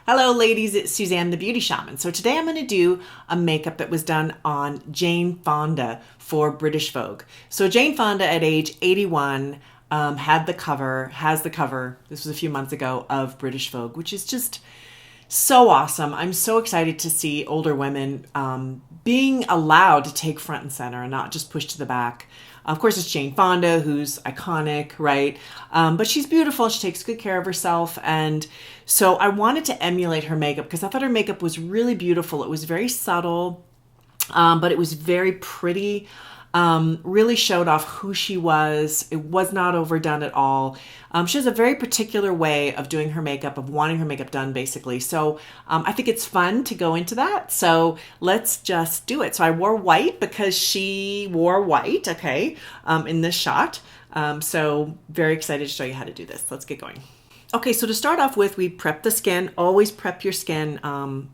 Hello ladies, it's Suzanne the Beauty Shaman. So today I'm going to do a makeup that was done on Jane Fonda for British Vogue. So Jane Fonda at age 81 has the cover, this was a few months ago, of British Vogue, which is just so awesome. I'm so excited to see older women being allowed to take front and center and not just pushed to the back. Of course, it's Jane Fonda, who's iconic, right? But she's beautiful. She takes good care of herself. And so I wanted to emulate her makeup because I thought her makeup was really beautiful. It was very subtle, but it was very pretty. Really showed off who she was. It was not overdone at all. She has a very particular way of doing her makeup, of wanting her makeup done, basically. So I think it's fun to go into that. So let's just do it. So I wore white because she wore white, okay, in this shot. So very excited to show you how to do this. Let's get going. Okay, so to start off with, we prep the skin. Always prep your skin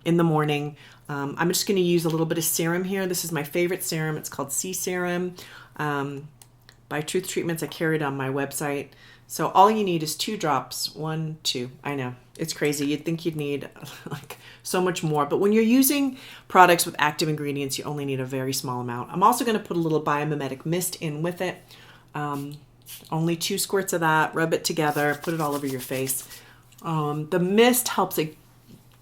in the morning. I'm just going to use a little bit of serum here. This is my favorite serum. It's called Sea Serum by Truth Treatments. I carry it on my website. So all you need is 2 drops. 1, 2. I know, it's crazy. You'd think you'd need like so much more. But when you're using products with active ingredients, you only need a very small amount. I'm also going to put a little biomimetic mist in with it. Only 2 squirts of that. Rub it together. Put it all over your face. The mist helps it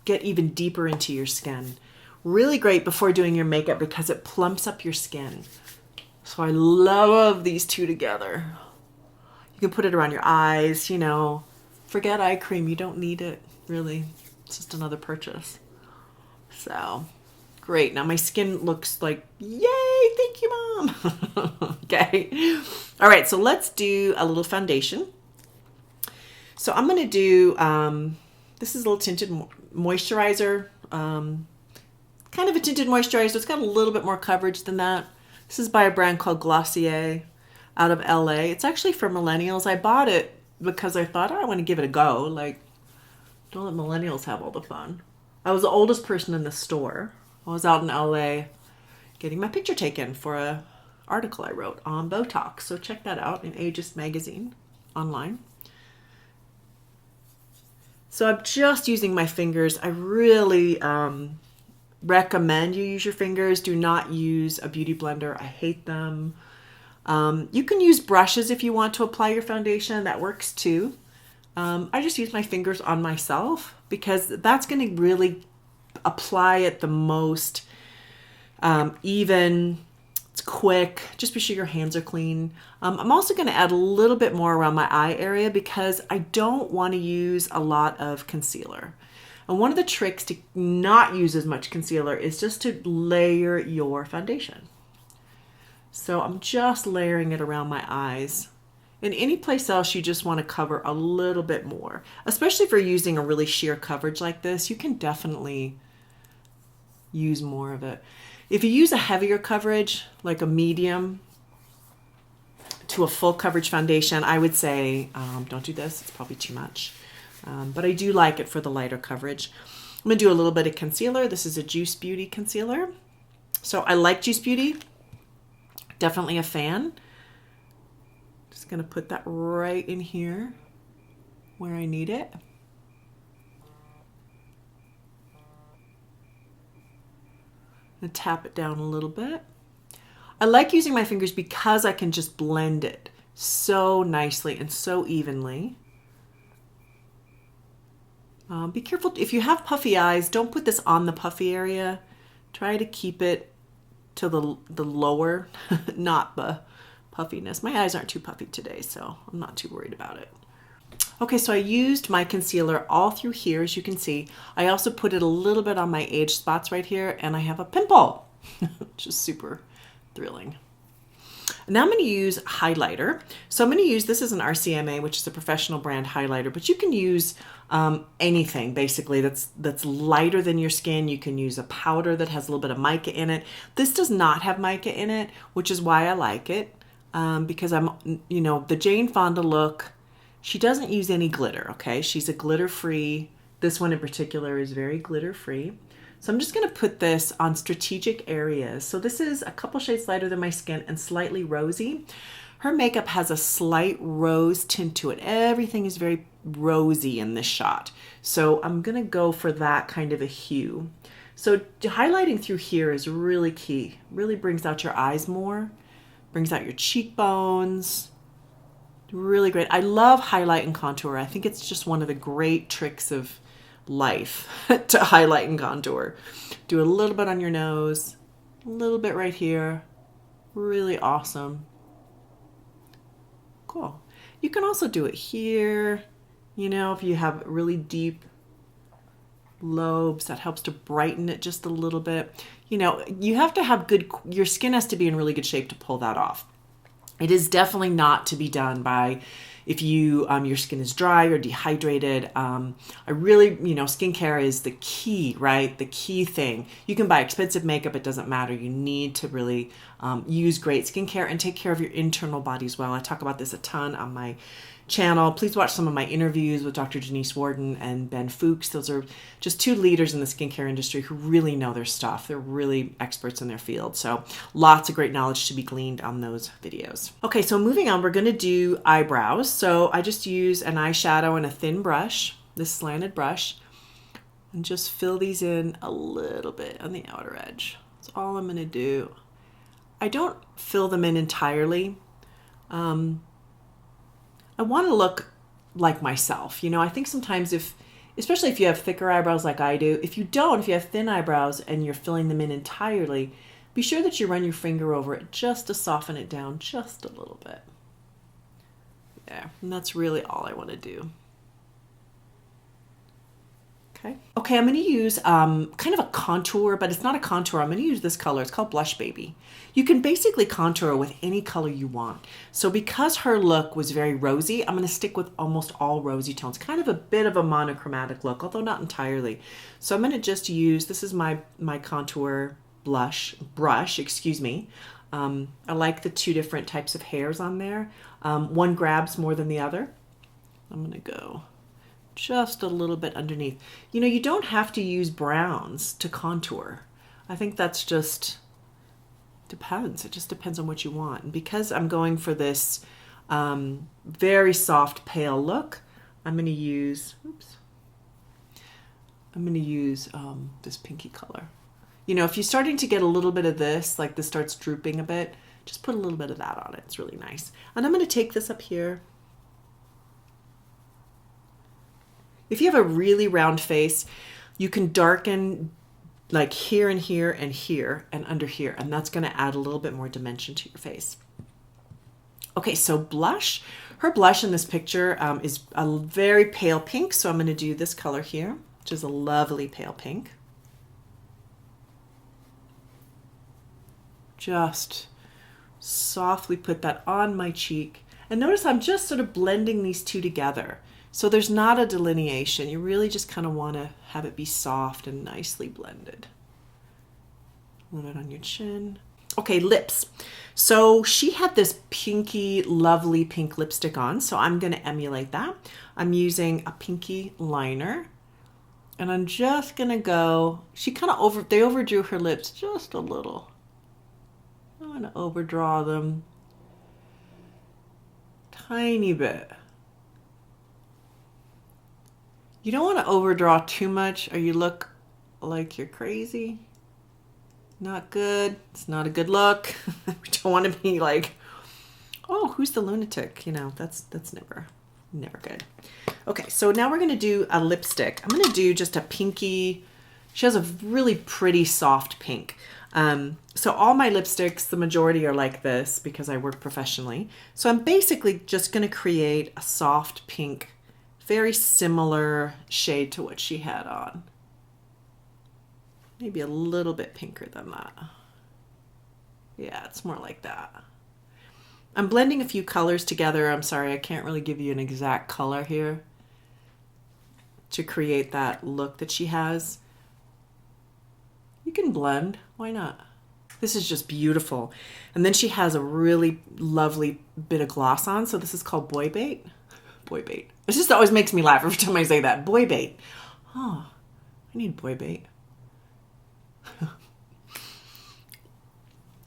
get even deeper into your skin. Really great before doing your makeup because it plumps up your skin. So I love these 2 together. You can put it around your eyes, you know. Forget eye cream. You don't need it, really. It's just another purchase. So, great. Now my skin looks like, yay, thank you, Mom. Okay. All right, so let's do a little foundation. So I'm going to do, this is a little tinted moisturizer. Kind of a tinted moisturizer. It's got a little bit more coverage than that. This is by a brand called Glossier out of LA. It's actually for millennials. I bought it because I thought, oh, I want to give it a go. Like, don't let millennials have all the fun. I was the oldest person in the store. I was out in LA getting my picture taken for a article I wrote on Botox. So check that out in Ageist magazine online. So I'm just using my fingers. I really recommend you use your fingers. Do not use a beauty blender. I hate them. You can use brushes if you want to apply your foundation. That works too. I just use my fingers on myself because that's going to really apply it the most even. It's quick. Just be sure your hands are clean. I'm also going to add a little bit more around my eye area because I don't want to use a lot of concealer. And one of the tricks to not use as much concealer is just to layer your foundation. So I'm just layering it around my eyes. In any place else, you just want to cover a little bit more. Especially if you're using a really sheer coverage like this, you can definitely use more of it. If you use a heavier coverage, like a medium to a full coverage foundation, I would say don't do this. It's probably too much. But I do like it for the lighter coverage. I'm going to do a little bit of concealer. This is a Juice Beauty concealer. So I like Juice Beauty. Definitely a fan. Just going to put that right in here where I need it. And tap it down a little bit. I like using my fingers because I can just blend it so nicely and so evenly. Be careful. If you have puffy eyes, don't put this on the puffy area. Try to keep it to the lower, not the puffiness. My eyes aren't too puffy today, so I'm not too worried about it. Okay, so I used my concealer all through here, as you can see. I also put it a little bit on my age spots right here, and I have a pimple, which is super thrilling. Now I'm going to use highlighter. So I'm going to use, this is an RCMA, which is a professional brand highlighter, but you can use anything basically that's lighter than your skin. You can use a powder that has a little bit of mica in it. This does not have mica in it, which is why I like it, because the Jane Fonda look, she doesn't use any glitter, okay? She's a glitter-free, this one in particular is very glitter-free. So I'm just going to put this on strategic areas. So this is a couple shades lighter than my skin and slightly rosy. Her makeup has a slight rose tint to it. Everything is very rosy in this shot. So I'm gonna go for that kind of a hue. So highlighting through here is really key. Really brings out your eyes more, brings out your cheekbones. Really great. I love highlight and contour. I think it's just one of the great tricks of life to highlight and contour. Do a little bit on your nose, a little bit right here. Really awesome. Cool. You can also do it here. You know, if you have really deep lobes, that helps to brighten it just a little bit. You know, you have to have good, your skin has to be in really good shape to pull that off. It is definitely not to be done by if you your skin is dry or dehydrated. I really, you know, skincare is the key, right? The key thing. You can buy expensive makeup, it doesn't matter. You need to really use great skincare and take care of your internal body as well. I talk about this a ton on my channel. Please watch some of my interviews with Dr. Denise Warden and Ben Fuchs. Those are just two leaders in the skincare industry who really know their stuff. They're really experts in their field. So lots of great knowledge to be gleaned on those videos. Okay, so moving on, we're going to do eyebrows. So I just use an eyeshadow and a thin brush, this slanted brush, and just fill these in a little bit on the outer edge. That's all I'm going to do. I don't fill them in entirely. I want to look like myself. You know, I think sometimes especially if you have thicker eyebrows like I do, if you have thin eyebrows and you're filling them in entirely, be sure that you run your finger over it just to soften it down just a little bit. There, and that's really all I want to do. Okay, I'm going to use kind of a contour, but it's not a contour. I'm going to use this color. It's called Blush Baby. You can basically contour with any color you want. So because her look was very rosy, I'm going to stick with almost all rosy tones. Kind of a bit of a monochromatic look, although not entirely. So I'm going to just use, this is my contour brush, excuse me. I like the two different types of hairs on there. One grabs more than the other. I'm going to go just a little bit underneath. You know, you don't have to use browns to contour. I think that's just depends. It just depends on what you want. And because I'm going for this very soft pale look, I'm going to use this pinky color. You know, if you're starting to get a little bit of this, like this starts drooping a bit, just put a little bit of that on it. It's really nice. And I'm going to take this up here. If you have a really round face, you can darken like here and here and here and under here, and that's going to add a little bit more dimension to your face. Okay, so blush. Her blush in this picture is a very pale pink, so I'm going to do this color here, which is a lovely pale pink. Just softly put that on my cheek. And notice I'm just sort of blending these two together. So there's not a delineation. You really just kind of want to have it be soft and nicely blended. A little bit on your chin. Okay, lips. So she had this pinky, lovely pink lipstick on, so I'm going to emulate that. I'm using a pinky liner, and I'm just going to go, they overdrew her lips just a little. I'm going to overdraw them tiny bit. You don't want to overdraw too much or you look like you're crazy. Not good. It's not a good look. We don't want to be like, oh, who's the lunatic? You know, that's never good. Okay, so now we're going to do a lipstick. I'm going to do just a pinky. She has a really pretty soft pink. So all my lipsticks, the majority are like this because I work professionally. So I'm basically just going to create a soft pink, very similar shade to what she had on. Maybe a little bit pinker than that. Yeah, it's more like that. I'm blending a few colors together. I'm sorry, I can't really give you an exact color here to create that look that she has. You can blend, why not? This is just beautiful. And then she has a really lovely bit of gloss on. So this is called Boy Bait. Boy Bait. It just always makes me laugh every time I say that. Boy Bait. Oh, I need Boy Bait.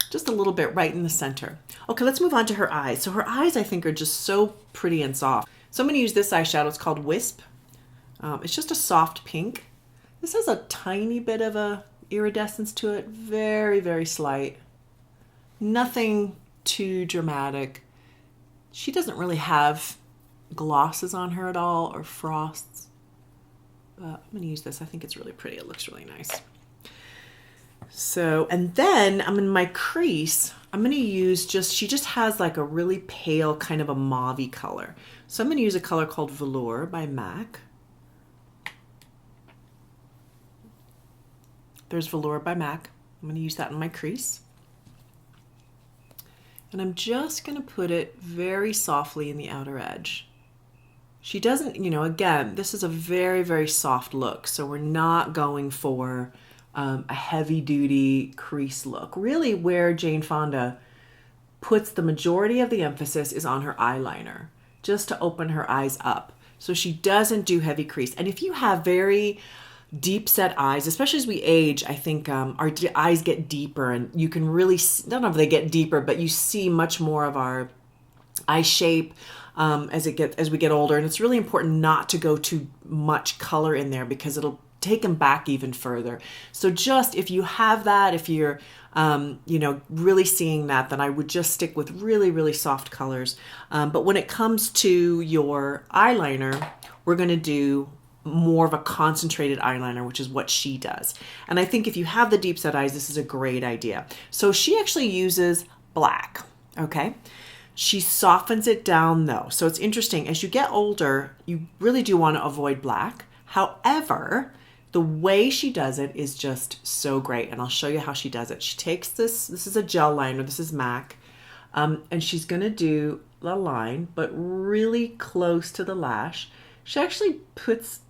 Just a little bit right in the center. Okay, let's move on to her eyes. So her eyes, I think, are just so pretty and soft. So I'm going to use this eyeshadow. It's called Wisp. It's just a soft pink. This has a tiny bit of a iridescence to it. Very, very slight. Nothing too dramatic. She doesn't really have glosses on her at all or frosts. I'm going to use this. I think it's really pretty. It looks really nice. So, and then I'm in my crease. I'm going to use she just has like a really pale kind of a mauve-y color. So I'm going to use a color called Velour by MAC. There's Velour by MAC. I'm going to use that in my crease. And I'm just going to put it very softly in the outer edge. She doesn't, again, this is a very, very soft look. So we're not going for a heavy-duty crease look. Really where Jane Fonda puts the majority of the emphasis is on her eyeliner, just to open her eyes up. So she doesn't do heavy crease. And if you have very deep set eyes, especially as we age, I think our eyes get deeper, and you can really, I don't know if they get deeper, but you see much more of our eye shape as we get older. And it's really important not to go too much color in there because it'll take them back even further. So just if you have that, if you're really seeing that, then I would just stick with really, really soft colors. But when it comes to your eyeliner, we're going to do more of a concentrated eyeliner, which is what she does. And I think if you have the deep set eyes, this is a great idea. So she actually uses black, okay? She softens it down though. So it's interesting, as you get older, you really do want to avoid black. However, the way she does it is just so great. And I'll show you how she does it. She takes this is a gel liner, this is MAC, and she's gonna do the line, but really close to the lash. She actually puts,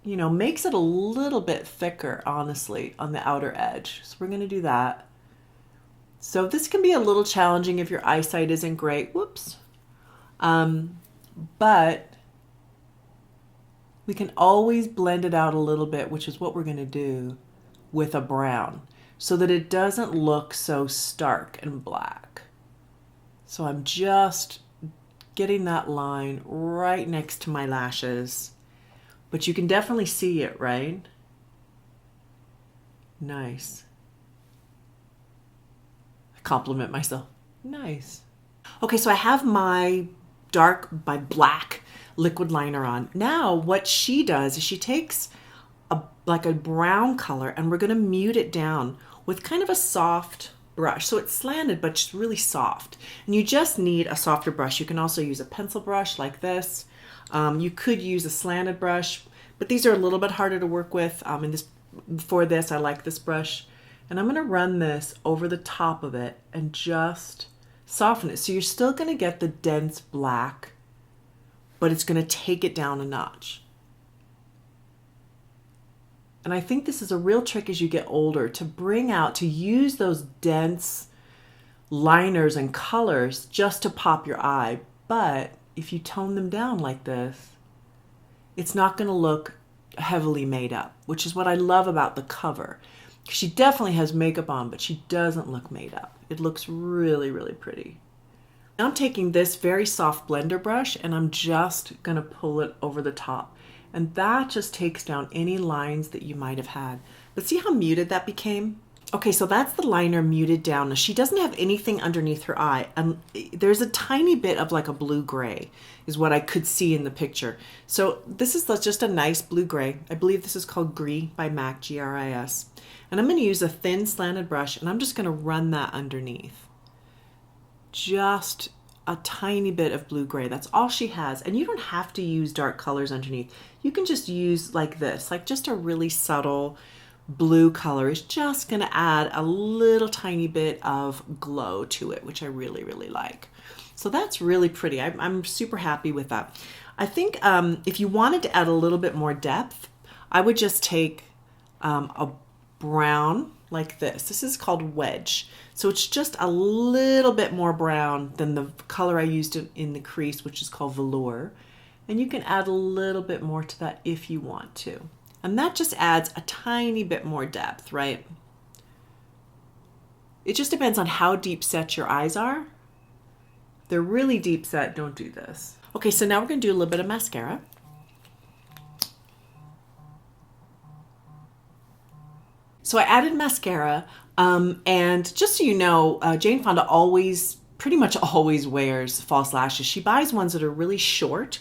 makes it a little bit thicker, honestly, on the outer edge. So we're gonna do that. So this can be a little challenging if your eyesight isn't great. Whoops. But we can always blend it out a little bit, which is what we're going to do with a brown, so that it doesn't look so stark and black. So I'm just getting that line right next to my lashes, but you can definitely see it, right? Nice. I compliment myself. Nice. Okay, so I have my black liquid liner on. Now what she does is she takes like a brown color, and we're going to mute it down with kind of a soft brush. So it's slanted, but it's really soft. And you just need a softer brush. You can also use a pencil brush like this. You could use a slanted brush, but these are a little bit harder to work with. For this, I like this brush. And I'm going to run this over the top of it and just soften it. So you're still going to get the dense black, but it's going to take it down a notch. And I think this is a real trick as you get older, to use those dense liners and colors just to pop your eye. But if you tone them down like this, it's not going to look heavily made up, which is what I love about the cover. She definitely has makeup on, but she doesn't look made up. It looks really, really pretty. Now I'm taking this very soft blender brush, and I'm just going to pull it over the top. And that just takes down any lines that you might have had. But see how muted that became? Okay, so that's the liner muted down. Now she doesn't have anything underneath her eye. And there's a tiny bit of like a blue-gray is what I could see in the picture. So this is just a nice blue-gray. I believe this is called Gris by MAC, G-R-I-S. And I'm going to use a thin slanted brush, and I'm just going to run that underneath. Just a tiny bit of blue-gray. That's all she has. And you don't have to use dark colors underneath. You can just use like this, like just a really subtle blue color is just going to add a little tiny bit of glow to it, which I really, really like. So that's really pretty. I'm super happy with that. I think if you wanted to add a little bit more depth, I would just take a brown like this. This is called Wedge. So it's just a little bit more brown than the color I used in the crease, which is called Velour. And you can add a little bit more to that if you want to. And that just adds a tiny bit more depth, right? It just depends on how deep set your eyes are. If they're really deep set, don't do this. Okay, so now we're going to do a little bit of mascara. So I added mascara, and just so you know, Jane Fonda pretty much always wears false lashes. She buys ones that are really short,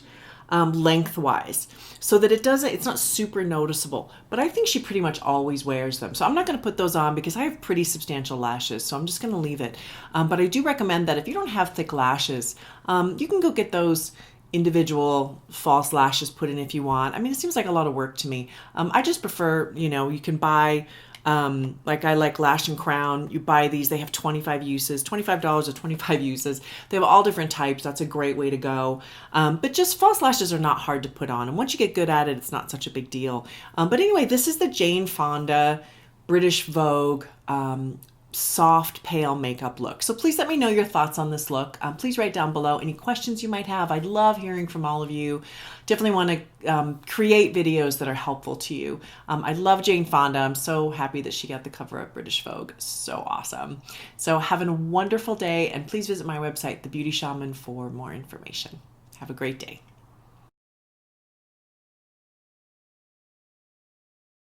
lengthwise, so that it's not super noticeable. But I think she pretty much always wears them. So I'm not going to put those on because I have pretty substantial lashes, so I'm just going to leave it. But I do recommend that if you don't have thick lashes, you can go get those individual false lashes put in if you want. I mean, it seems like a lot of work to me. I just prefer, you can buy, like I like Lash and Crown. You buy these, they have 25 uses, $25 or 25 uses. They have all different types. That's a great way to go. But just false lashes are not hard to put on. And once you get good at it, it's not such a big deal. But anyway, this is the Jane Fonda British Vogue soft pale makeup look. So please let me know your thoughts on this look. Please write down below any questions you might have. I'd love hearing from all of you. Definitely want to create videos that are helpful to you. I love Jane Fonda. I'm so happy that she got the cover of British Vogue. So awesome. So have a wonderful day, and please visit my website, The Beauty Shaman, for more information. Have a great day.